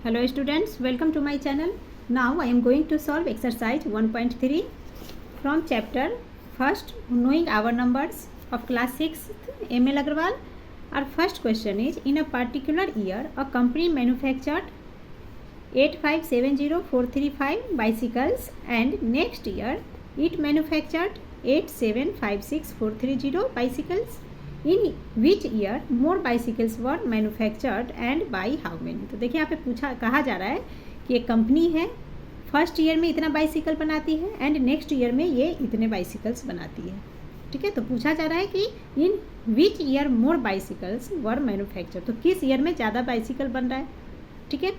Hello students, welcome to my channel. Now I am going to solve exercise 1.3 from chapter first knowing our numbers of class 6th ML Agarwal. Our first question is, in a particular year a company manufactured 8570435 bicycles and next year it manufactured 8756430 bicycles. In which year more bicycles were manufactured and by how many. तो देखिए यहाँ पे कहा जा रहा है कि एक कंपनी है, फर्स्ट ईयर में इतना बाइसिकल बनाती है एंड नेक्स्ट ईयर में ये इतने बाइसिकल्स बनाती है. ठीक है, तो पूछा जा रहा है कि in which year more bicycles were manufacture, तो किस ईयर में ज़्यादा बाइसिकल बन रहा है. ठीक है,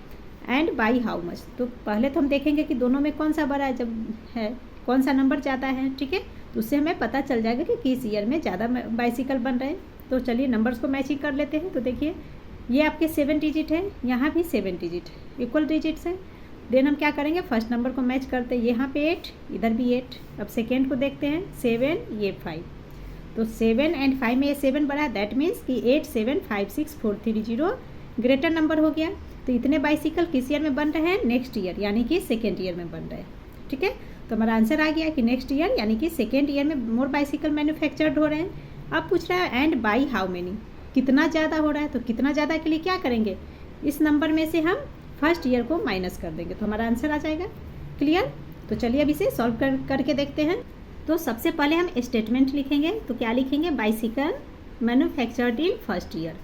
एंड बाई हाउ मच. तो पहले तो हम देखेंगे कि दोनों में कौन सा बड़ा है, जब है कौन सा नंबर ज़्यादा है. ठीक है, तो उससे हमें पता चल जाएगा कि किस ईयर में ज़्यादा बाइसिकल बन रहे हैं. तो चलिए नंबर्स को मैचिंग कर लेते हैं. तो देखिए ये आपके 7 डिजिट है, यहाँ भी 7 डिजिट इक्वल डिजिट्स हैं. देन हम क्या करेंगे, फर्स्ट नंबर को मैच करते हैं. यहाँ पे 8, इधर भी 8. अब सेकेंड को देखते हैं, 7, ये 5. तो 7 एंड 5 में ये 7 बड़ा है, दैट मीन्स कि 8756430 ग्रेटर नंबर हो गया. तो इतने बाइसिकल किस ईयर में बन रहे हैं, नेक्स्ट ईयर यानी कि सेकेंड ईयर में बन रहे हैं. ठीक है, तो हमारा आंसर आ गया कि नेक्स्ट ईयर यानी कि सेकेंड ईयर में मोर बाइसिकल मैन्युफैक्चर्ड हो रहे हैं. अब पूछ रहा है एंड बाई हाउ मेनी, कितना ज़्यादा हो रहा है. तो कितना ज़्यादा के लिए क्या करेंगे, इस नंबर में से हम फर्स्ट ईयर को माइनस कर देंगे तो हमारा आंसर आ जाएगा. क्लियर. तो चलिए अब इसे सॉल्व करके देखते हैं. तो सबसे पहले हम स्टेटमेंट लिखेंगे. तो क्या लिखेंगे, bicycle manufactured in first year,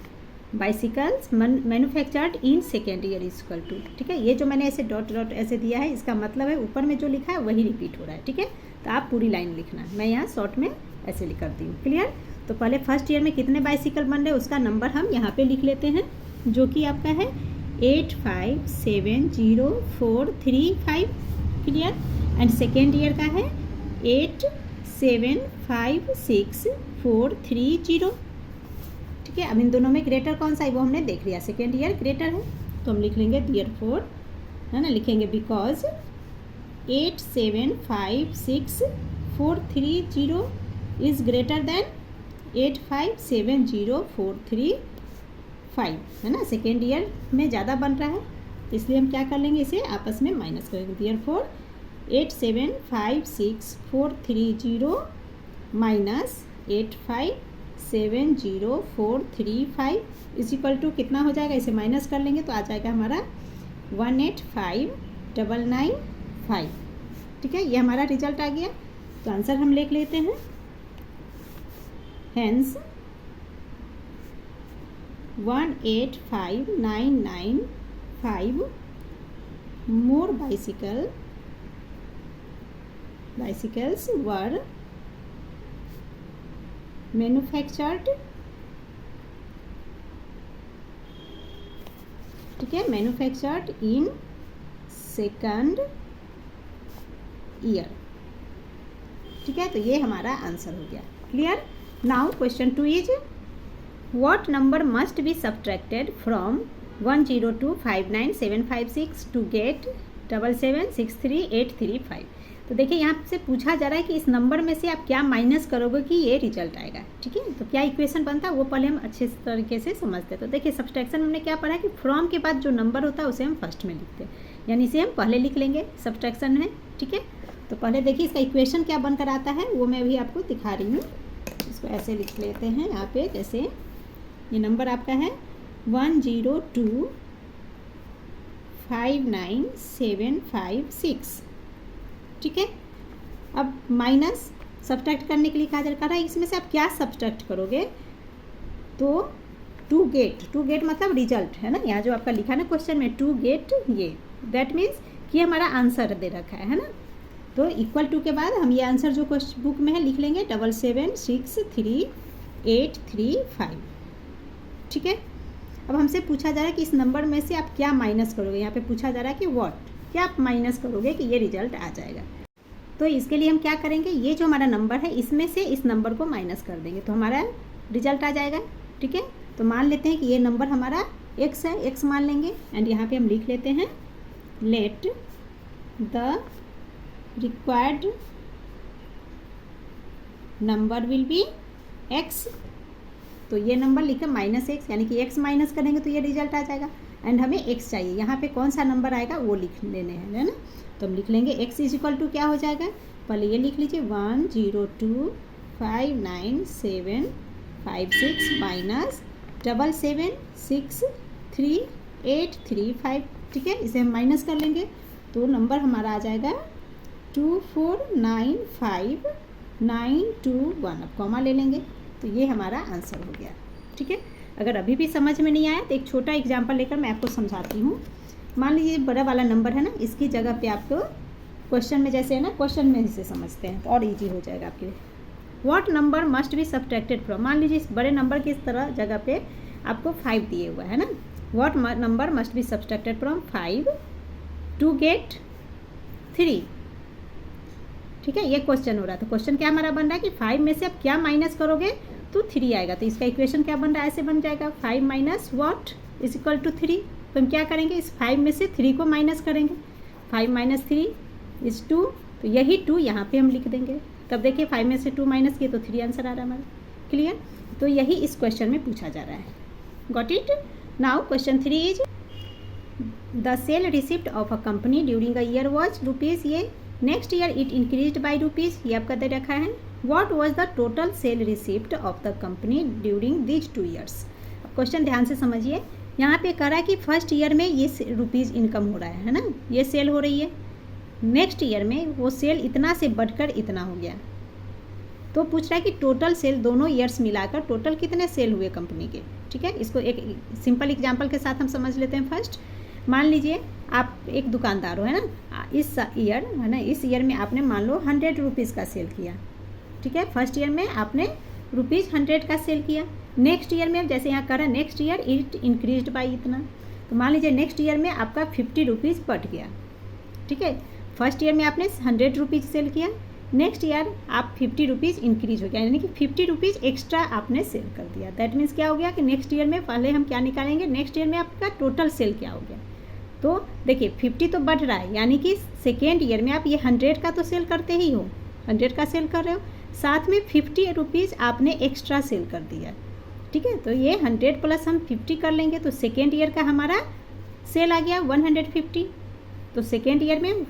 bicycles manufactured in second year is equal to. ठीक है, ये जो मैंने ऐसे डॉट डॉट ऐसे दिया है इसका मतलब है ऊपर में जो लिखा है वही रिपीट हो रहा है. ठीक है, तो आप पूरी लाइन लिखना, मैं यहाँ शॉर्ट में ऐसे लिख करती हूँ. क्लियर. तो पहले फर्स्ट ईयर में कितने बाइसिकल बन रहे हैं उसका नंबर हम यहाँ पे लिख लेते हैं, जो कि आपका है 8570435. क्लियर. एंड सेकेंड ईयर का है 8756430. ठीक है, अब इन दोनों में ग्रेटर कौन सा है वो हमने देख लिया, सेकेंड ईयर ग्रेटर है. तो हम लिख लेंगे देयरफॉर, है ना, लिखेंगे बिकॉज 8756430 इज ग्रेटर देन 8570435, है ना, सेकेंड ईयर में ज़्यादा बन रहा है. तो इसलिए हम क्या कर लेंगे, इसे आपस में माइनस करेंगे. Therefore 8756430 minus 8570435 is equal to कितना हो जाएगा, इसे माइनस कर लेंगे तो आ जाएगा हमारा 185,995. ठीक है, ये हमारा रिजल्ट आ गया. तो आंसर हम लिख लेते हैं, हेंस 185,995 मोर बाइसिकल्स वर मैन्युफैक्चर्ड. ठीक है, मैन्युफैक्चर्ड इन सेकंड ईयर. ठीक है, तो ये हमारा आंसर हो गया. Clear. Now question 2 is, what number must be subtracted from 10259,756 to get 7763,835. तो देखिए यहाँ से पूछा जा रहा है कि इस नंबर में से आप क्या माइनस करोगे कि ये रिजल्ट आएगा. ठीक है, तो क्या इक्वेशन बनता है वो पहले हम अच्छे तरीके से समझते हैं. तो देखिए सब्सट्रैक्शन में हमने क्या पढ़ा है कि फ्रॉम के बाद जो नंबर होता है उसे हम फर्स्ट में लिखते हैं, यानी इसे हम पहले लिख लेंगे सब्सट्रैक्शन में. ठीक है, तो पहले देखिए इसका इक्वेशन क्या बनकर आता है वो मैं अभी आपको दिखा रही हूँ. इसको ऐसे लिख लेते हैं यहाँ पे, जैसे ये नंबर आपका है 10259,756. ठीक है, अब माइनस सब्ट्रैक्ट करने के लिए कहा जा रहा है इसमें से आप क्या सब्ट्रैक्ट करोगे. तो टू गेट मतलब रिजल्ट, है ना, यहाँ जो आपका लिखा है ना क्वेश्चन में टू गेट, ये दैट मीन्स कि हमारा आंसर दे रखा है ना. तो इक्वल टू के बाद हम ये आंसर जो क्वेश्चन बुक में है लिख लेंगे 7763,835. ठीक है, अब हमसे पूछा जा रहा है कि इस नंबर में से आप क्या माइनस करोगे. यहाँ पे पूछा जा रहा है कि व्हाट, क्या आप माइनस करोगे कि ये रिजल्ट आ जाएगा. तो इसके लिए हम क्या करेंगे, ये जो हमारा नंबर है इसमें से इस नंबर को माइनस कर देंगे तो हमारा रिजल्ट आ जाएगा. ठीक है, तो मान लेते हैं कि ये नंबर हमारा x है, x मान लेंगे एंड यहाँ पे हम लिख लेते हैं let the required number will be x. तो ये नंबर लिखा -x, यानी कि x माइनस करेंगे तो ये रिजल्ट आ जाएगा. एंड हमें x चाहिए। यहाँ पे कौन सा नंबर आएगा वो लिख लेने हैं, है ना। तो हम लिख लेंगे x इज इक्वल टू क्या हो जाएगा, पहले ये लिख लीजिए 1025975 माइनस 77638335, ठीक है। इसे हम माइनस कर लेंगे तो नंबर हमारा आ जाएगा 2495921। अब कॉमा ले लेंगे तो ये हमारा आंसर हो गया, ठीक है। अगर अभी भी समझ में नहीं आया तो एक छोटा एग्जांपल लेकर मैं आपको समझाती हूँ। मान लीजिए बड़ा वाला नंबर है ना, इसकी जगह पे आपको क्वेश्चन में जैसे है ना, क्वेश्चन में इसे समझते हैं तो और इजी हो जाएगा आपके लिए। What number must be subtracted from, मान लीजिए इस बड़े नंबर की इस तरह जगह पे आपको 5 दिए हुआ है ना। What number must be subtracted from 5 to get 3, ठीक है। ये क्वेश्चन हो रहा है। तो क्वेश्चन क्या हमारा बन रहा है कि 5 में से आप क्या माइनस करोगे तो 3 आएगा। तो इसका इक्वेशन क्या बन रहा है, ऐसे बन जाएगा 5 minus what is equal to 3। तो हम क्या करेंगे, इस 5 में से 3 को माइनस करेंगे। 5 माइनस 3 इज 2, तो यही 2 यहाँ पे हम लिख देंगे। तब देखिए 5 में से 2 माइनस किए तो 3 आंसर आ रहा है हमारा, क्लियर। तो यही इस क्वेश्चन में पूछा जा रहा है। Got it. Now question 3 is the sale receipt of a company during a year was rupees, ये next year it increased by rupees, ये आपका दे रखा है। What was the total sale receipt of the company during these 2 years. अब question ध्यान से समझिए, यहाँ पे कह रहा है कि फर्स्ट ईयर में ये रुपीज़ इनकम हो रहा है ना, ये सेल हो रही है। नेक्स्ट ईयर में वो सेल इतना से बढ़कर इतना हो गया। तो पूछ रहा है कि टोटल सेल दोनों ईयर्स मिलाकर टोटल कितने सेल हुए कंपनी के, ठीक है। इसको एक सिंपल एग्जांपल के साथ हम समझ लेते हैं। फर्स्ट मान लीजिए आप एक दुकानदार हो, है ना। इस ईयर है ना, इस ईयर में आपने मान लो 100 रुपीज़ का सेल किया, ठीक है। फर्स्ट ईयर में आपने ₹100 का सेल किया। नेक्स्ट ईयर में जैसे यहाँ कर रहा है next year it increased by इतना, तो मान लीजिए नेक्स्ट ईयर में आपका 50 रुपीज़ बढ़ गया, ठीक है। फर्स्ट ईयर में आपने 100 रुपीज़ सेल किया, नेक्स्ट ईयर आप 50 रुपीज़ इंक्रीज हो गया, यानी कि 50 रुपीज़ एक्स्ट्रा आपने सेल कर दिया। दैट मीन्स क्या हो गया कि नेक्स्ट ईयर में पहले हम क्या निकालेंगे, नेक्स्ट ईयर में आपका टोटल सेल क्या हो गया। तो देखिए 50 तो बढ़ रहा है, यानी कि सेकेंड ईयर में आप ये 100 का तो सेल करते ही हो, 100 का सेल कर रहे हो, साथ में 50 रुपीज़ आपने एक्स्ट्रा सेल कर दिया, ठीक है। तो ये 100 प्लस हम 50 कर लेंगे तो सेकेंड ईयर का हमारा सेल आ गया 150। तो सेकेंड ईयर में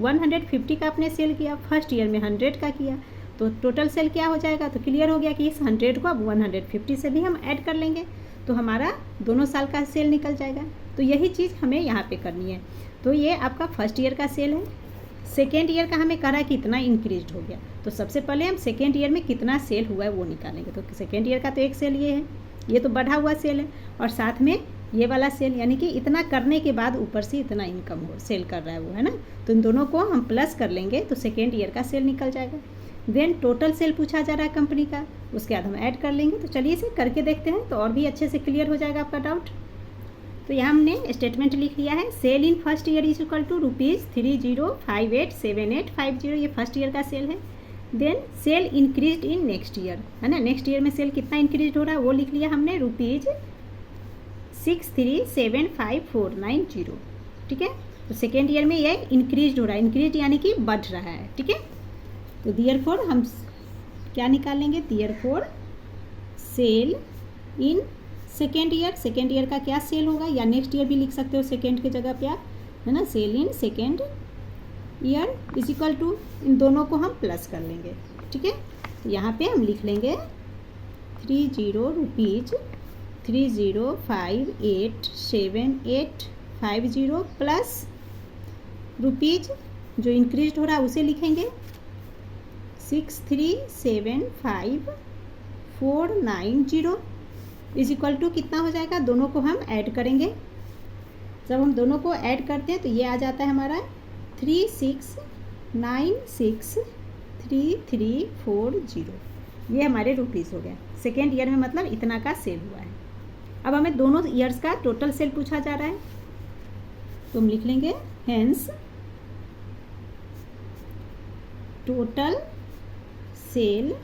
150 का आपने सेल किया, फर्स्ट ईयर में 100 का किया, तो टोटल सेल क्या हो जाएगा। तो क्लियर हो गया कि इस 100 को अब 150 से भी हम ऐड कर लेंगे तो हमारा दोनों साल का सेल निकल जाएगा। तो यही चीज़ हमें यहाँ पे करनी है। तो ये आपका फर्स्ट ईयर का सेल है। सेकेंड ईयर का हमें करा कितना इंक्रीज हो गया, तो सबसे पहले हम सेकेंड ईयर में कितना सेल हुआ है वो निकालेंगे। तो सेकेंड इन का तो एक सेल ये है, ये तो बढ़ा हुआ सेल है, और साथ में ये वाला सेल, यानी कि इतना करने के बाद ऊपर से इतना इनकम हो सेल कर रहा है वो, है ना। तो इन दोनों को हम प्लस कर लेंगे तो सेकेंड ईयर का सेल निकल जाएगा। देन टोटल सेल पूछा जा रहा है कंपनी का, उसके बाद हम ऐड कर लेंगे। तो चलिए इसे करके देखते हैं तो और भी अच्छे से क्लियर हो जाएगा आपका डाउट। तो यहाँ हमने स्टेटमेंट लिख लिया है, sale in first year is equal to ₹30587850, ये फर्स्ट ईयर का सेल है। Then sale increase in next year, है ना, नेक्स्ट ईयर में सेल कितना इंक्रीज हो रहा है वो लिख लिया हमने ₹6375,490, ठीक है। तो सेकेंड ईयर में ये इंक्रीज हो रहा है, इंक्रीज यानी कि बढ़ रहा है, ठीक है। तो देयरफॉर हम क्या निकालेंगे, therefore sale in second year का क्या सेल होगा, या नेक्स्ट ईयर भी लिख सकते हो सेकेंड की जगह पे आप, है ना। Sale in second year is equal to, इन दोनों को हम प्लस कर लेंगे, ठीक है। तो यहाँ पे हम लिख लेंगे 30587850 प्लस रुपीज जो इंक्रीज हो रहा है उसे लिखेंगे 6375,490 इज इक्वल टू कितना हो जाएगा, दोनों को हम ऐड करेंगे। जब हम दोनों को ऐड करते हैं तो ये आ जाता है हमारा 36963340, ये हमारे रुपीज़ हो गया। सेकेंड ईयर में मतलब इतना का सेल हुआ है। अब हमें दोनों ईयर्स का टोटल सेल पूछा जा रहा है, तो हम लिख लेंगे hence total sale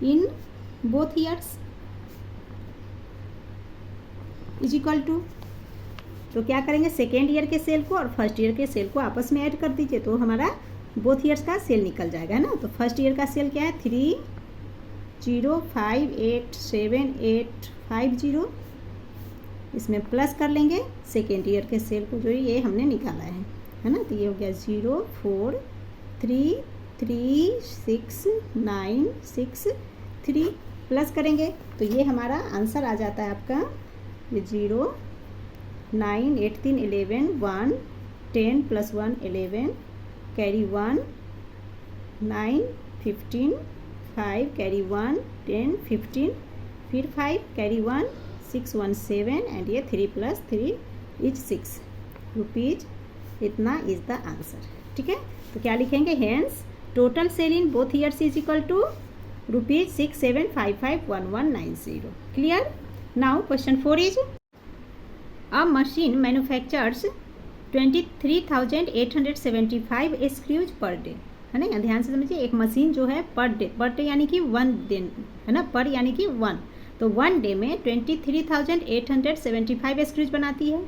in both years is equal to, तो क्या करेंगे, सेकेंड ईयर के सेल को और फर्स्ट ईयर के सेल को आपस में ऐड कर दीजिए तो हमारा बोथ ईयर्स का सेल निकल जाएगा, है ना। तो फर्स्ट ईयर का सेल क्या है 30587850, इसमें प्लस कर लेंगे सेकेंड ईयर के सेल को जो ये हमने निकाला है ना। तो ये हो गया 0 4 3 3 6 9 6 3 प्लस करेंगे तो ये हमारा आंसर आ जाता है आपका ये 0 9 8 3 11 1 10 + 1 11 कैरी 1 9 15 5 कैरी 1 10 15 फिर 5 कैरी 1 6 1 7 एंड ये 3 + 3 इज 6 रुपीज। इतना इज द आंसर। ठीक है, तो क्या लिखेंगे, hence total sale in both years is equal to ₹67551190। Clear. Now question 4 is a machine manufactures 23,875 screws per day, है ना। ध्यान से समझिए, एक मशीन जो है पर डे यानी कि 1 दिन, है ना, पर यानी कि 1, तो 1 डे में 23,875 स्क्रूज बनाती है।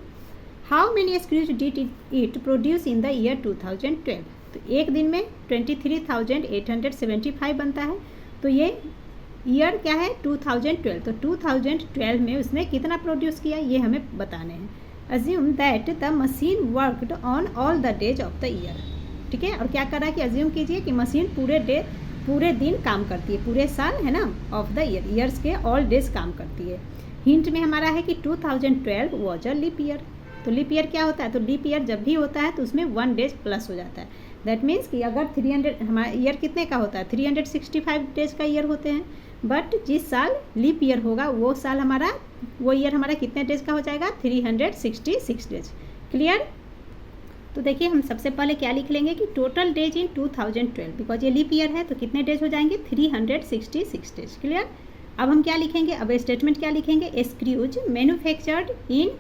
How many screws did it produce in the year 2012। तो एक दिन में 23,875 बनता है, तो ये ईयर क्या है 2012, तो 2012 में उसने कितना प्रोड्यूस किया ये हमें बताने हैं। Assume that the machine worked on all the days of the year. ठीक है, और क्या कर रहा है कि अज्यूम कीजिए कि मशीन पूरे दिन काम करती है, पूरे साल, है ना, ऑफ द ईयर, ईयर्स के ऑल डेज काम करती है। हिंट में हमारा है कि 2012 वॉज अ लीप ईयर। तो लीप ईयर क्या होता है, तो लीप ईयर जब भी होता है तो उसमें 1 डेज प्लस हो जाता है। दैट मीन्स कि अगर 300 हमारा ईयर कितने का होता है, 365 डेज का ईयर होते हैं, बट जिस साल लीप ईयर होगा वो ईयर हमारा कितने डेज का हो जाएगा, 366 डेज। क्लियर। तो देखिए हम सबसे पहले क्या लिख लेंगे कि टोटल डेज इन 2012, बिकॉज ये लीप ईयर है तो कितने डेज हो जाएंगे, 366 डेज। क्लियर। अब हम क्या लिखेंगे, अब स्टेटमेंट क्या लिखेंगे, screws manufactured in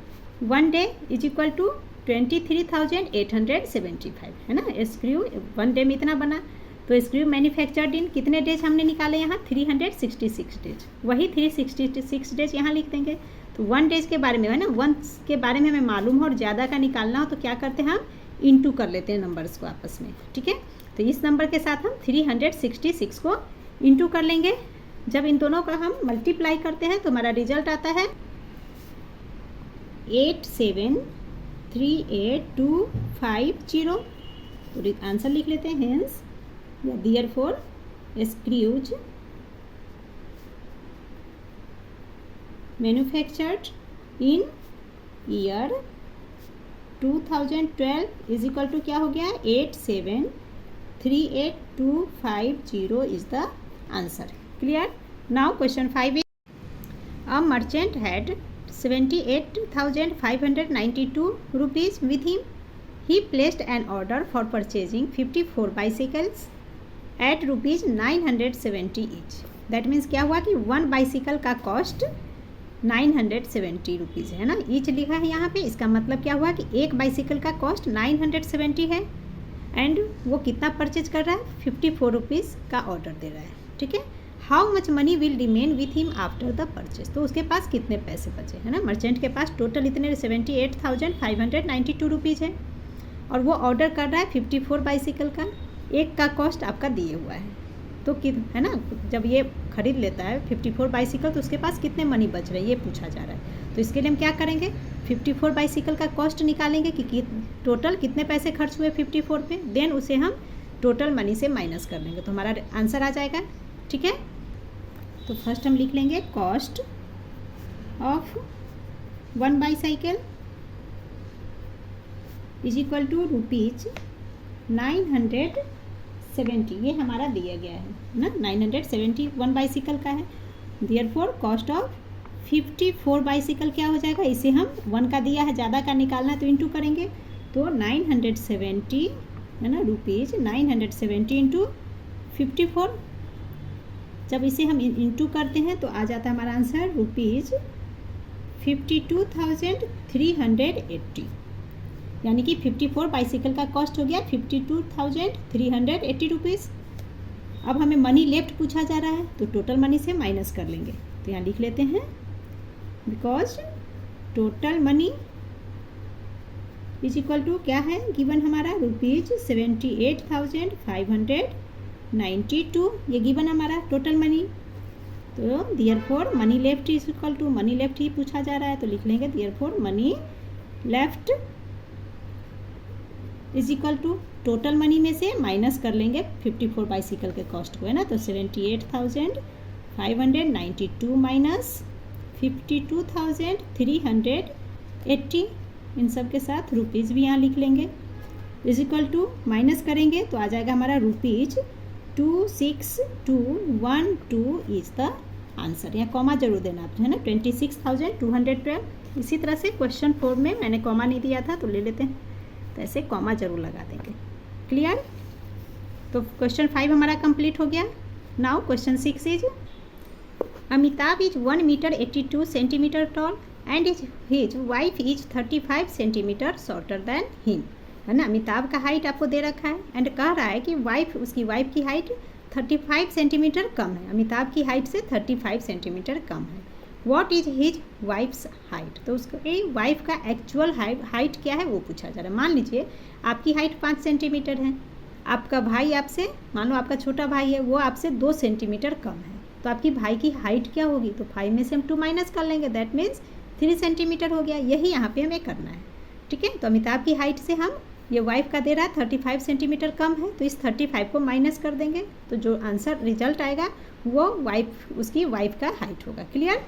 1 day is equal to 23,875, है ना। स्क्रू 1 डे में इतना बना, तो स्क्रू मैन्युफैक्चर्ड इन कितने डेज हमने निकाले यहाँ, 366 डेज। वही 366 डेज यहाँ लिख देंगे। तो 1 डेज के बारे में, है ना, 1 के बारे में हमें मालूम हो और ज़्यादा का निकालना हो तो क्या करते हैं, हम इंटू कर लेते हैं नंबर्स को आपस में। ठीक है, तो इस नंबर के साथ हम 366 को इंटू कर लेंगे। जब इन दोनों का हम मल्टीप्लाई करते हैं तो हमारा रिजल्ट आता है 873825 तो आंसर लिख लेते हैं, हेंस या therefore screws manufactured in year 2012 is equal to क्या हो गया, 873825 is the answer. Clear. Now question 5 is a merchant had 78,592 rupees with him. He placed an order for purchasing 54 bicycles at rupees 970 each. That means क्या हुआ कि 1 bicycle का cost 970 rupees है ना, each लिखा है यहाँ पे। इसका मतलब क्या हुआ कि एक बाइसिकल का कॉस्ट 970 है एंड वो कितना परचेज कर रहा है, 54 रुपीज़ का ऑर्डर दे रहा है। ठीक है। How much money will remain with him after the purchase, तो उसके पास कितने पैसे बचे, है ना। मर्चेंट के पास टोटल इतने 78,592 रुपीज़ है और वो ऑर्डर कर रहा है 54 बाइसिकल का। एक का कॉस्ट आपका दिए हुआ है, तो है ना, जब ये खरीद लेता है 54 बाइसिकल तो उसके पास कितने मनी बच रहे हैं ये पूछा जा रहा है। तो इसके लिए हम क्या करेंगे, 54 बाइसिकल का कॉस्ट निकालेंगे कि टोटल कितने पैसे खर्च हुए 54 पे, देन उसे हम टोटल मनी से माइनस कर लेंगे तो हमारा आंसर आ जाएगा। ठीक है, तो फर्स्ट हम लिख लेंगे cost of 1 bicycle is equal to ₹970, ये हमारा दिया गया है ना, 970 1 बाईसाइकिल का है। देयरफॉर कॉस्ट ऑफ 54 बाईसाइकिल क्या हो जाएगा, इसे हम 1 का दिया है, ज़्यादा का निकालना है तो इंटू करेंगे, तो 970 है ना रुपीज़, 970 इंटू 54। जब इसे हम इंटू करते हैं तो आ जाता है हमारा आंसर ₹52,380, यानी कि 54 बाइसिकल का कॉस्ट हो गया 52,380 रुपीज़। अब हमें मनी लेफ्ट पूछा जा रहा है तो टोटल मनी से माइनस कर लेंगे, तो यहाँ लिख लेते हैं because total money is equal to क्या है गिवन हमारा ₹78,592, ये गिवन हमारा टोटल मनी। तो therefore money left is equal to, money left ही पूछा जा रहा है तो लिख लेंगे therefore money left is equal to, total money में से माइनस कर लेंगे 54 बाइसिकल के कॉस्ट को, है ना। तो 78,592 माइनस 52,380, इन सब के साथ रुपीज़ भी यहाँ लिख लेंगे, इज इक्वल टू माइनस करेंगे तो आ जाएगा हमारा रुपीज़ 26212 इज द आंसर। यहाँ कॉमा जरूर देना आप, है ना। 26,212। इसी तरह से क्वेश्चन 4 में मैंने कॉमा नहीं दिया था तो ले लेते हैं, तो ऐसे कॉमा जरूर लगा देंगे। क्लियर। तो क्वेश्चन 5 हमारा कंप्लीट हो गया। Now question 6 is Amitabh is 1 metre 82 centimetre tall and his wife is 35 centimetre shorter than him, है ना। अमिताभ का हाइट आपको दे रखा है एंड कह रहा है कि उसकी वाइफ की हाइट 35 सेंटीमीटर कम है, अमिताभ की हाइट से 35 सेंटीमीटर कम है। What is his wives height, तो उसके वाइफ का एक्चुअल हाइट क्या है वो पूछा जा रहा है। मान लीजिए आपकी हाइट 5 सेंटीमीटर है, आपका भाई आपसे, मान लो आपका छोटा भाई है, वो आपसे 2 सेंटीमीटर कम है, तो आपकी भाई की हाइट क्या होगी, तो 5 में से हम 2 माइनस कर लेंगे, दैट मीन्स 3 सेंटीमीटर हो गया। यही यहाँ पे हमें करना है, ठीक है। तो अमिताभ की हाइट से हम, ये वाइफ का दे रहा है 35 सेंटीमीटर कम है, तो इस 35 को माइनस कर देंगे, तो जो आंसर रिजल्ट आएगा वो उसकी वाइफ का हाइट होगा। क्लियर।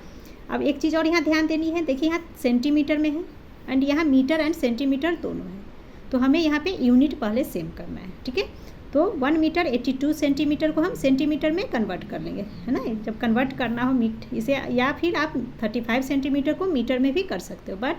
अब एक चीज़ और यहाँ ध्यान देनी है, देखिए यहाँ सेंटीमीटर में है एंड यहाँ मीटर एंड सेंटीमीटर दोनों है, तो हमें यहाँ पे यूनिट पहले सेम करना है, ठीक है। तो 1 मीटर 82 सेंटीमीटर को हम सेंटीमीटर में कन्वर्ट कर लेंगे, है ना। जब कन्वर्ट करना हो इसे, या फिर आप 35 सेंटीमीटर को मीटर में भी कर सकते हो, बट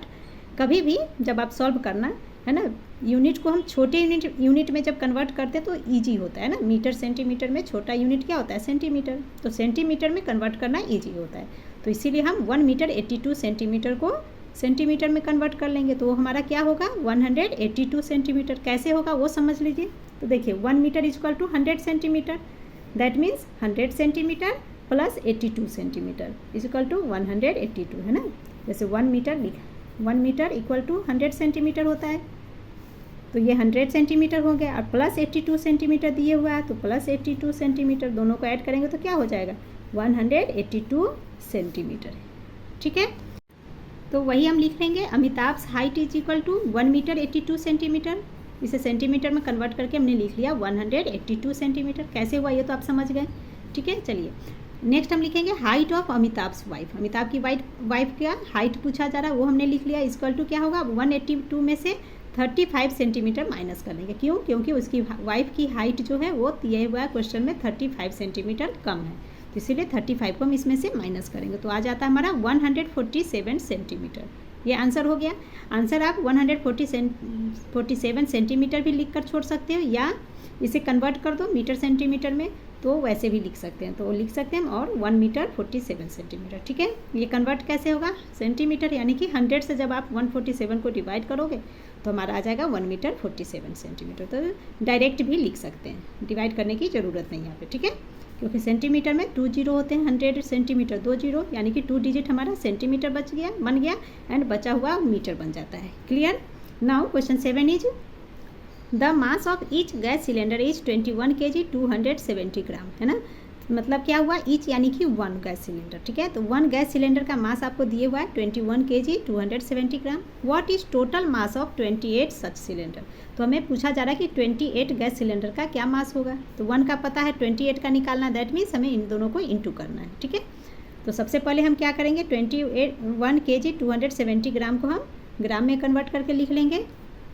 कभी भी जब आप सॉल्व करना, है ना, यूनिट को हम छोटे यूनिट में जब कन्वर्ट करते हैं तो ईजी होता है ना। मीटर सेंटीमीटर में छोटा यूनिट क्या होता है, सेंटीमीटर, तो सेंटीमीटर में कन्वर्ट करना ईजी होता है, तो इसीलिए हम 1 मीटर 82 सेंटीमीटर को सेंटीमीटर में कन्वर्ट कर लेंगे, तो वो हमारा क्या होगा 182 सेंटीमीटर। कैसे होगा वो समझ लीजिए। तो देखिए 1 metre is equal to 100 centimetre, that means 100 centimetre plus 82 centimetre is equal to 182, है ना। जैसे 1 मीटर इक्वल टू 100 सेंटीमीटर होता है, तो ये 100 सेंटीमीटर हो गया और प्लस 82 सेंटीमीटर दिए हुआ है, तो प्लस 82 सेंटीमीटर दोनों को ऐड करेंगे तो क्या हो जाएगा 182 सेंटीमीटर, ठीक है। तो वही हम लिख लेंगे, Amitabh height is equal to 1 metre 82 centimetre, इसे सेंटीमीटर में कन्वर्ट करके हमने लिख लिया 182 सेंटीमीटर। कैसे हुआ ये तो आप समझ गए, ठीक है। चलिए नेक्स्ट हम लिखेंगे हाइट ऑफ अमिताभ्स वाइफ, अमिताभ की वाइफ का हाइट पूछा जा रहा है, वो हमने लिख लिया, इक्वल टू क्या होगा 182 में से 35 सेंटीमीटर माइनस कर लेंगे। क्यों, क्योंकि उसकी वाइफ की हाइट जो है वो दिया हुआ है क्वेश्चन में 35 सेंटीमीटर कम है, तो इसीलिए 35 को हम इसमें से माइनस करेंगे, तो आ जाता है हमारा 147 सेंटीमीटर। ये आंसर हो गया। आंसर आप 147 सेंटीमीटर भी लिख कर छोड़ सकते हो, या इसे कन्वर्ट कर दो मीटर सेंटीमीटर में, तो वैसे भी लिख सकते हैं, तो लिख सकते हैं और 1 मीटर 47 सेंटीमीटर, ठीक है। ये कन्वर्ट कैसे होगा सेंटीमीटर, यानी कि 100 से जब आप 147 को डिवाइड करोगे तो हमारा आ जाएगा 1 मीटर 47 सेंटीमीटर। तो डायरेक्ट भी लिख सकते हैं, डिवाइड करने की ज़रूरत नहीं यहाँ पे, ठीक है, क्योंकि सेंटीमीटर में 2 जीरो होते हैं, 100 सेंटीमीटर 2 जीरो, यानी कि 2 डिजिट हमारा सेंटीमीटर बन गया एंड बचा हुआ मीटर बन जाता है। Clear. Now question 7 is the mass of each gas cylinder is 21 kg 270 ग्राम, है ना। मतलब क्या हुआ, ईच यानी कि 1 गैस सिलेंडर, ठीक है। तो 1 गैस सिलेंडर का मास आपको दिए हुआ है 21 kg 270 gram. What is total mass of 28 such cylinder, तो हमें पूछा जा रहा है कि 28 गैस सिलेंडर का क्या मास होगा। तो 1 का पता है, 28 का निकालना, दैट मीन्स हमें इन दोनों को इंटू करना है, ठीक है। तो सबसे पहले हम क्या करेंगे, 21 kg 270 ग्राम को हम ग्राम में कन्वर्ट करके लिख लेंगे।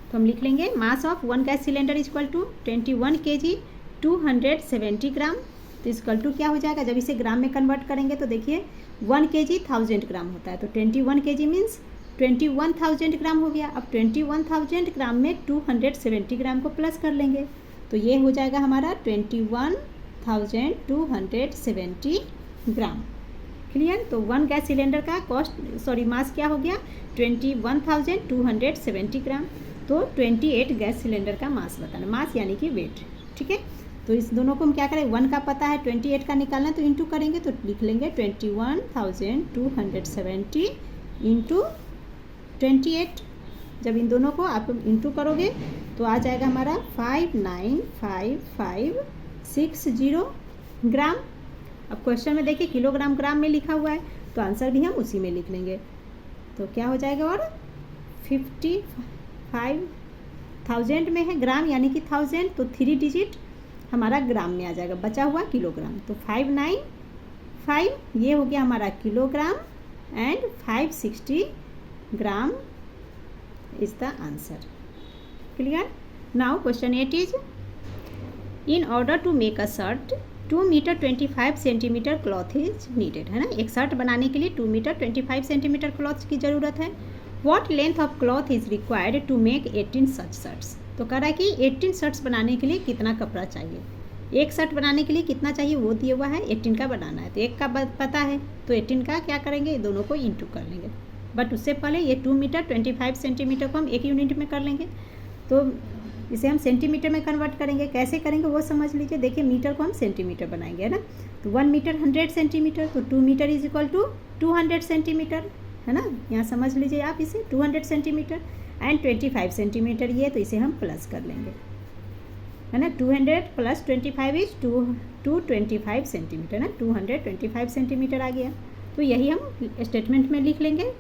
तो हम लिख लेंगे mass of 1 gas cylinder is equal to 21 kg 270 gram, तो इक्वल टू क्या हो जाएगा, जब इसे ग्राम में कन्वर्ट करेंगे तो देखिए 1 kg 1000 ग्राम होता है, तो 21 kg मीन्स 21,000 ग्राम हो गया। अब 21,000 ग्राम में 270 ग्राम को प्लस कर लेंगे, तो ये हो जाएगा हमारा 21,270 ग्राम। क्लियर। तो 1 गैस सिलेंडर का मास क्या हो गया 21,270 ग्राम। तो 28 गैस सिलेंडर का मास बताना, मास यानी कि वेट, ठीक है। तो इस दोनों को हम क्या करें, 1 का पता है 28 का निकालना है, तो इंटू करेंगे तो लिख लेंगे 21,270 इंटू 28। जब इन दोनों को आप इंटू करोगे तो आ जाएगा हमारा 595560 ग्राम। अब क्वेश्चन में देखिए किलोग्राम ग्राम में लिखा हुआ है, तो आंसर भी हम उसी में लिख लेंगे। तो क्या हो जाएगा, और 55,000 में है ग्राम यानी कि 1000, तो 3 डिजिट हमारा ग्राम में आ जाएगा, बचा हुआ किलोग्राम। तो 595 ये हो गया हमारा kilogram and 560 gram is the answer. Clear. Now question 8 is in order to make a shirt 2 metre 25 centimetre cloth is needed, है ना। एक शर्ट बनाने के लिए 2 मीटर 25 सेंटीमीटर क्लॉथ की ज़रूरत है। What length of cloth is required to make 18 such shirts. तो कह रहा है कि 18 शर्ट्स बनाने के लिए कितना कपड़ा चाहिए। एक शर्ट बनाने के लिए कितना चाहिए वो दिया हुआ है, 18 का बनाना है। तो एक का पता है, तो 18 का क्या करेंगे, दोनों को इंटू कर लेंगे। बट उससे पहले ये 2 मीटर 25 सेंटीमीटर को हम एक यूनिट में कर लेंगे, तो इसे हम सेंटीमीटर में कन्वर्ट करेंगे। कैसे करेंगे वो समझ लीजिए। देखिए मीटर को हम सेंटीमीटर बनाएंगे, है ना। तो 1 मीटर 100 सेंटीमीटर, तो 2 metre is equal to 200 centimetre, है ना। यहाँ समझ लीजिए आप इसे 200 सेंटीमीटर एंड 25 सेंटीमीटर ये, तो इसे हम प्लस कर लेंगे, है ना। 200 प्लस 25 इज 225 सेंटीमीटर, ना 225 सेंटीमीटर आ गया। तो यही हम स्टेटमेंट में लिख लेंगे।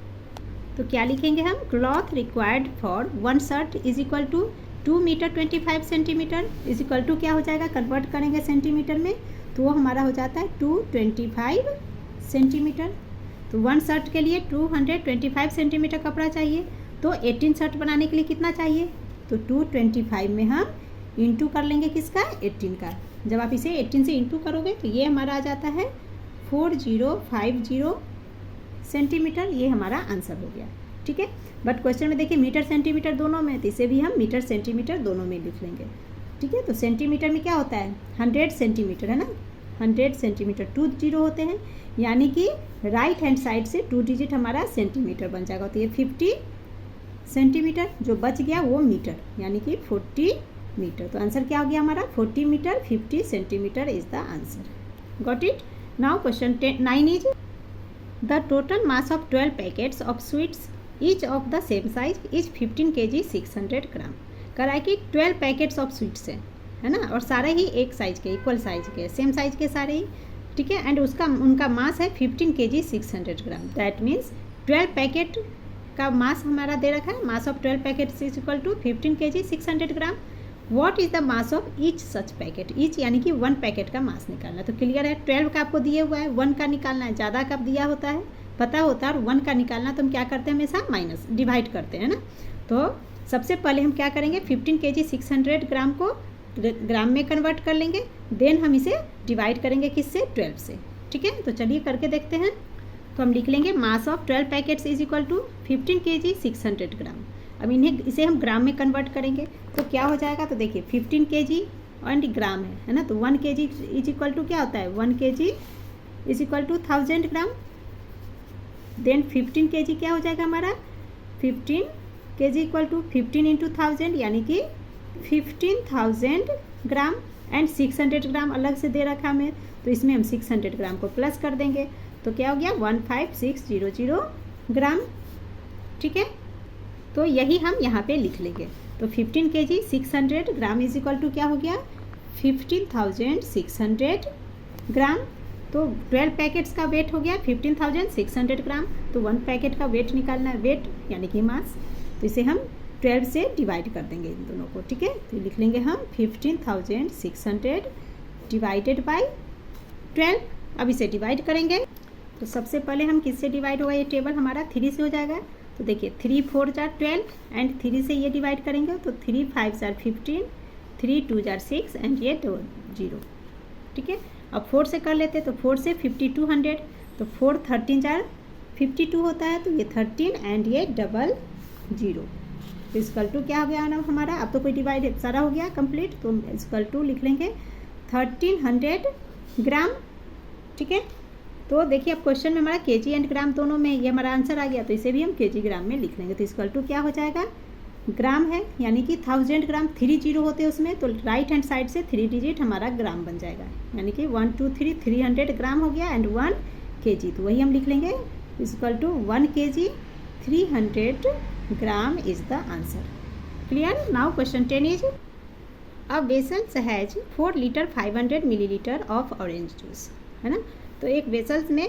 तो क्या लिखेंगे हम, cloth required for 1 shirt is equal to 2 metre 25 centimetre is equal to क्या हो जाएगा, कन्वर्ट करेंगे सेंटीमीटर में, तो वो हमारा हो जाता है 225 सेंटीमीटर। तो 1 शर्ट के लिए 225 सेंटीमीटर कपड़ा चाहिए। तो 18 शर्ट बनाने के लिए कितना चाहिए, तो 225 में हम इंटू कर लेंगे किसका, 18 का। जब आप इसे 18 से इंटू करोगे तो ये हमारा आ जाता है 4050 सेंटीमीटर, ये हमारा आंसर हो गया। ठीक है। बट क्वेश्चन में देखिए मीटर सेंटीमीटर दोनों में, तो इसे भी हम मीटर सेंटीमीटर दोनों में लिख लेंगे। ठीक है। तो सेंटीमीटर में क्या होता है, 100 सेंटीमीटर, है ना। 100 सेंटीमीटर 2 0 होते हैं, यानी कि राइट हैंड साइड से 2 डिजिट हमारा सेंटीमीटर बन जाएगा। तो ये 50 सेंटीमीटर, जो बच गया वो मीटर, यानी कि 40 मीटर। तो आंसर क्या हो गया हमारा, 40 metre 50 centimetre is the answer. Got it. Now question 9 is the total mass of 12 packets of sweets each of the same size is 15 kg 600 gram. कह रहा है कि 12 पैकेट्स ऑफ स्वीट्स है ना, और सारे ही एक साइज के, इक्वल साइज के, सेम साइज के सारे ही। ठीक है। एंड उनका मास है 15 kg 600 gram. That means 12 packet का मास हमारा दे रखा है, mass of 12 packets is equal to 15 kg 600 gram. What is the mass of each such packet, each यानी कि 1 पैकेट का मास निकालना। तो क्लियर है, 12 का आपको दिए हुआ है, 1 का निकालना है। ज़्यादा का दिया होता है, पता होता है, और 1 का निकालना तो हम क्या करते हैं, हमेशा माइनस डिवाइड करते हैं ना। तो सबसे पहले हम क्या करेंगे, 15 kg 600 ग्राम को ग्राम में कन्वर्ट कर लेंगे, देन हम इसे डिवाइड करेंगे किससे, 12 से। ठीक है। तो चलिए करके देखते हैं। तो हम लिख लेंगे mass of 12 packets is equal to 15 kg 600 gram. अब इसे हम ग्राम में कन्वर्ट करेंगे तो क्या हो जाएगा, तो देखिए 15 kg एंड ग्राम है ना। तो 1 kg इज इक्वल टू क्या होता है, 1 kg is equal to 1000 gram. Then 15 kg क्या हो जाएगा हमारा, 15 kg इक्वल टू 15 इंटू 1000 यानी कि 15,000 ग्राम एंड 600 ग्राम अलग से दे रखा हमें, तो इसमें हम 600 ग्राम को प्लस कर देंगे, तो क्या हो गया 15600 ग्राम। ठीक है। तो यही हम यहाँ पे लिख लेंगे। तो 15 kg 600 gram is equal to क्या हो गया, 15,600 ग्राम। तो 12 पैकेट्स का वेट हो गया 15,600 ग्राम। तो 1 पैकेट का वेट निकालना है, वेट यानी कि मास। तो इसे हम 12 से डिवाइड कर देंगे इन दोनों को। ठीक है। तो लिख लेंगे हम 15,600 डिवाइडेड बाई 12। अब इसे डिवाइड करेंगे, तो सबसे पहले हम किससे डिवाइड होगा, ये टेबल हमारा 3 से हो जाएगा। तो देखिए 3 4 जार 12 एंड 3 से ये डिवाइड करेंगे, तो 3 5 जार 15, 3 2 जार 6 एंड ये 2 0। ठीक है। अब 4 से कर लेते, तो 4 से 5200, तो 4 13 जार 52 होता है, तो ये 13 एंड ये 00। तो इसकल टू क्या हो गया ना हमारा, अब तो कोई डिवाइड सारा हो गया कंप्लीट, तो इसकल टू लिख लेंगे 1300 ग्राम। ठीक है। तो देखिए अब क्वेश्चन में हमारा केजी एंड ग्राम दोनों में ये हमारा आंसर आ गया, तो इसे भी हम केजी ग्राम में लिख लेंगे। तो इसकल टू क्या हो जाएगा, ग्राम है यानी कि 1000 ग्राम, 3 0 होते हैं उसमें, तो राइट हैंड साइड से 3 डिजिट हमारा ग्राम बन जाएगा, यानी कि 1 2 3 300 ग्राम हो गया एंड 1 kg। तो वही हम लिख लेंगे equal to 1 kg 300 gram is the answer. Clear. Now question 10 is a vessel has 4 litre 500 millilitre of orange juice, है ना। तो एक वेसल्स में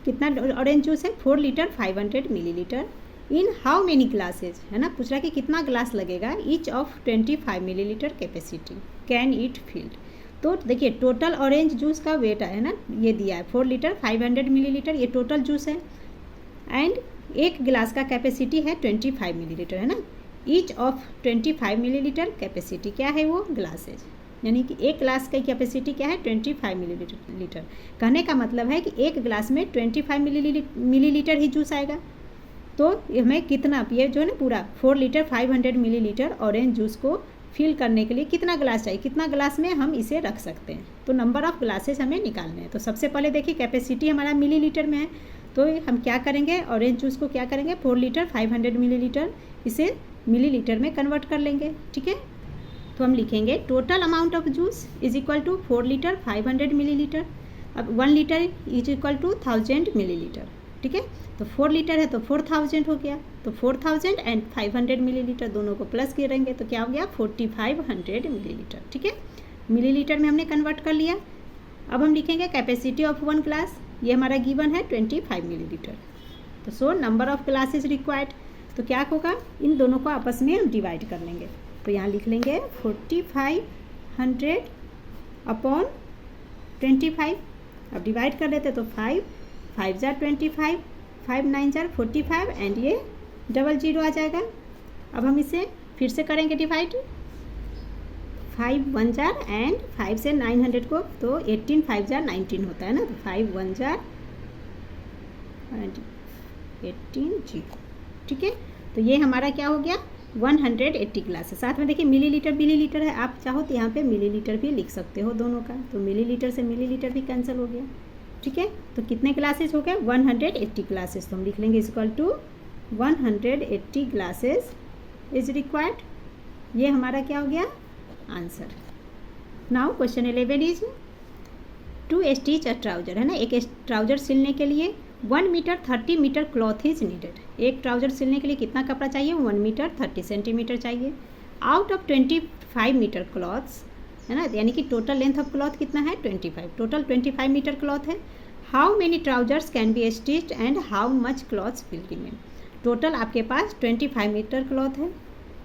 कितना ऑरेंज जूस है, 4 litre 500 millilitre in how many glasses, है ना। पूछ रहा कि कितना ग्लास लगेगा, each of 25 millilitre capacity can it field. तो देखिए टोटल ऑरेंज जूस का वेट है ना, ये दिया है 4 लीटर 500 मिलीलीटर, ये टोटल जूस है। एंड एक गिलास का कैपेसिटी है 25 मिलीलीटर, है ना। ईच ऑफ 25 मिलीलीटर कैपेसिटी क्या है वो, ग्लासेज, यानी कि एक गिलास की कैपेसिटी क्या है 25 मिलीलीटर। कहने का मतलब है कि एक गिलास में 25 मिलीलीटर ही जूस आएगा। तो हमें कितना, ये जो है ना पूरा 4 लीटर 500 मिलीलीटर ऑरेंज जूस को फिल करने के लिए कितना ग्लास चाहिए, कितना ग्लास में हम इसे रख सकते हैं। तो नंबर ऑफ़ ग्लासेस हमें निकालने हैं। तो सबसे पहले देखिए कैपेसिटी हमारा मिलीलीटर में है, तो हम क्या करेंगे, ऑरेंज जूस को क्या करेंगे 4 लीटर 500 मिलीलीटर, इसे मिलीलीटर में कन्वर्ट कर लेंगे, ठीक है। तो हम लिखेंगे total amount of juice is equal to 4 litre 500 millilitre. अब 1 litre is equal to 1000 millilitre, ठीक है। तो 4 लीटर है तो 4000 हो गया, तो 4000 एंड 500 मिलीलीटर दोनों को प्लस करेंगे तो क्या हो गया 4500 मिलीलीटर, ठीक है। मिलीलीटर में हमने कन्वर्ट कर लिया। अब हम लिखेंगे कैपेसिटी ऑफ 1 ग्लास, ये हमारा गिवन है 25 मिलीलीटर। तो so number of glasses required, तो क्या होगा, इन दोनों को आपस में हम डिवाइड कर लेंगे। तो यहाँ लिख लेंगे 4500 अपॉन 25। अब डिवाइड कर लेते तो 5 5 जार 25, 5 9 जार 45 एंड ये 00 आ जाएगा। अब हम इसे फिर से करेंगे डिवाइड, 5 1 जार एंड 5 से 900 को, तो 18 5 जार 19 होता है ना। तो 5 1 जार एंड 18 0, ठीक है। तो ये हमारा क्या हो गया 180 ग्लासेस। साथ में देखिए मिलीलीटर मिलीलीटर है, आप चाहो तो यहाँ पे मिलीलीटर भी लिख सकते हो दोनों का, तो मिलीलीटर से मिलीलीटर भी कैंसिल हो गया, ठीक है। तो कितने ग्लासेस हो गए 180 ग्लासेस। तो हम लिख लेंगे equal to 180 glasses is required. ये हमारा क्या हो गया answer. Now question 11 is to stitch a trouser, है ना। एक ट्राउजर सिलने के लिए 1 metre 30 metre cloth is needed. एक ट्राउजर सिलने के लिए कितना कपड़ा चाहिए 1 मीटर 30 सेंटीमीटर चाहिए। आउट ऑफ 25 मीटर क्लॉथ्स, है ना, यानी कि टोटल लेंथ ऑफ क्लॉथ कितना है 25, टोटल 25 मीटर क्लॉथ है। How many trousers can be stitched and how much clothes will remain. Total आपके पास 25 मीटर क्लॉथ है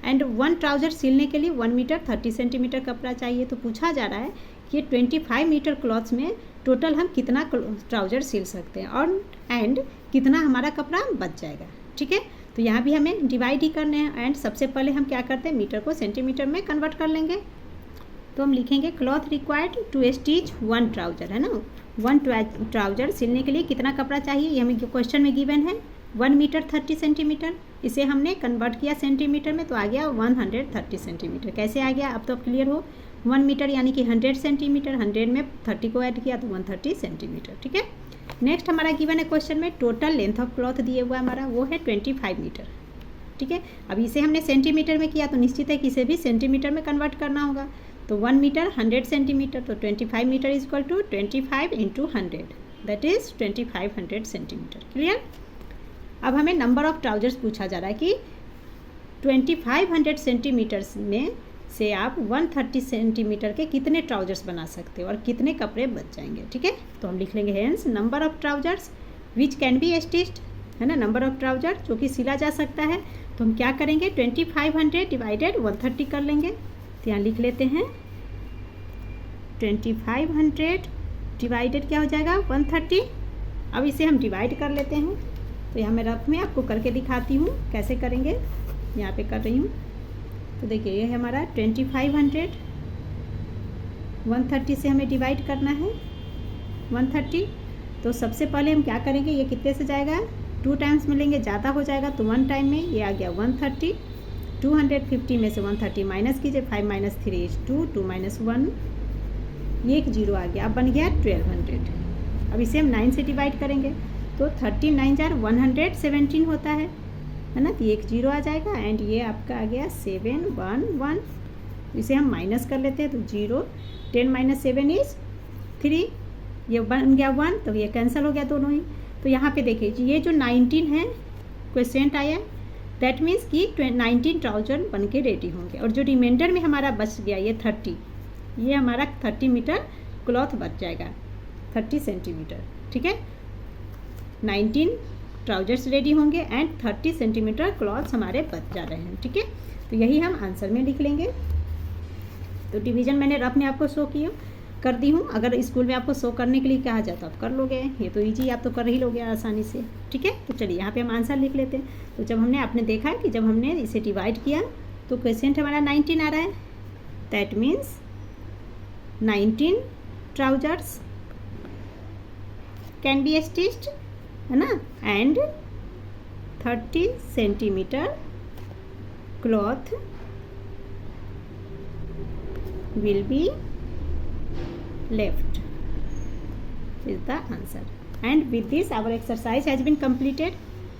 एंड 1 ट्राउजर सिलने के लिए 1 मीटर 30 सेंटीमीटर कपड़ा चाहिए। तो पूछा जा रहा है कि 25 मीटर क्लॉथ्स में टोटल हम कितना ट्राउजर सिल सकते हैं और एंड कितना हमारा कपड़ा बच जाएगा, ठीक है। तो यहाँ भी हमें डिवाइड ही करने हैं एंड सबसे पहले हम क्या करते हैं मीटर को सेंटीमीटर में कन्वर्ट कर लेंगे। तो हम लिखेंगे cloth required to stitch 1 trouser, है ना। 1 ट्राउजर सिलने के लिए कितना कपड़ा चाहिए, ये हमें क्वेश्चन में गिवन है 1 मीटर 30 सेंटीमीटर। इसे हमने कन्वर्ट किया सेंटीमीटर में तो आ गया 130 सेंटीमीटर। कैसे आ गया अब तो क्लियर हो, 1 मीटर यानी कि 100 सेंटीमीटर, 100 में 30 को ऐड किया तो 130 सेंटीमीटर, ठीक है। नेक्स्ट हमारा गिवन है क्वेश्चन में टोटल लेंथ ऑफ क्लॉथ दिए हुआ हमारा वो है 25 मीटर, ठीक है। अब इसे हमने सेंटीमीटर में किया तो निश्चित है कि इसे भी सेंटीमीटर में कन्वर्ट करना होगा। तो 1 मीटर 100 सेंटीमीटर, तो 25 metre is equal to 25 into 100 that is 2500 centimetre. Clear. अब हमें नंबर ऑफ ट्राउजर्स पूछा जा रहा है कि 2500 सेंटीमीटर्स में से आप 130 सेंटीमीटर के कितने ट्राउजर्स बना सकते हो और कितने कपड़े बच जाएंगे, ठीक है। तो हम लिख लेंगे hence number of trousers which can be stitched, है ना, नंबर ऑफ ट्राउजर जो कि सिला जा सकता है। तो हम क्या करेंगे 2500 डिवाइडेड 130 कर लेंगे। तो यहाँ लिख लेते हैं 2500 डिवाइडेड क्या हो जाएगा 130। अब इसे हम डिवाइड कर लेते हैं। तो यहाँ मैं रफ में आपको करके दिखाती हूँ कैसे करेंगे, यहाँ पे कर रही हूँ। तो देखिए ये है हमारा 2500, 130 से हमें डिवाइड करना है 130। तो सबसे पहले हम क्या करेंगे, ये कितने से जाएगा 2 टाइम्स में लेंगे, ज़्यादा हो जाएगा तो 1 टाइम में ये आ गया 130। 250 में से 130 माइनस कीजिए, 5 माइनस 3 इज 2, 2 माइनस 1, ये एक 0 आ गया। अब बन गया 1200। अब इसे हम 9 से डिवाइड करेंगे तो 30 9 जार 117 होता है ना। तो ये एक 0 आ जाएगा एंड ये आपका आ गया 711। इसे हम माइनस कर लेते हैं तो 0, 10 माइनस 7 इज 3, ये बन गया 1, तो ये कैंसिल हो गया दोनों ही। तो यहाँ पे देखिए ये जो 19 है क्वेश्चन आया, दैट मीन्स कि 19 ट्राउजर बन के रेडी होंगे और जो रिमाइंडर में हमारा बच गया ये 30, ये हमारा 30 मीटर क्लॉथ बच जाएगा। 30 सेंटीमीटर, ठीक है। 19 ट्राउजर्स रेडी होंगे एंड 30 सेंटीमीटर क्लॉथ्स हमारे बच जा रहे हैं, ठीक है। तो यही हम आंसर में लिख लेंगे। तो डिवीज़न मैंने रफ में आपको शो कर दी हूँ। अगर स्कूल में आपको शो करने के लिए कहा जाए तो आप कर लोगे, ये तो ईजी, आप तो कर ही लोगे आसानी से, ठीक है। तो चलिए यहाँ पे हम आंसर लिख लेते हैं। तो जब हमने आपने देखा कि जब हमने इसे डिवाइड किया तो क्वेश्चन हमारा 19 आ रहा है, that means 19 trousers can be stitched, है ना, and 30 centimetre cloth will be left is the answer. And with this our exercise has been completed.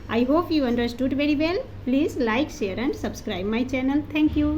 I hope you understood very well. Please like, share and subscribe my channel. Thank you.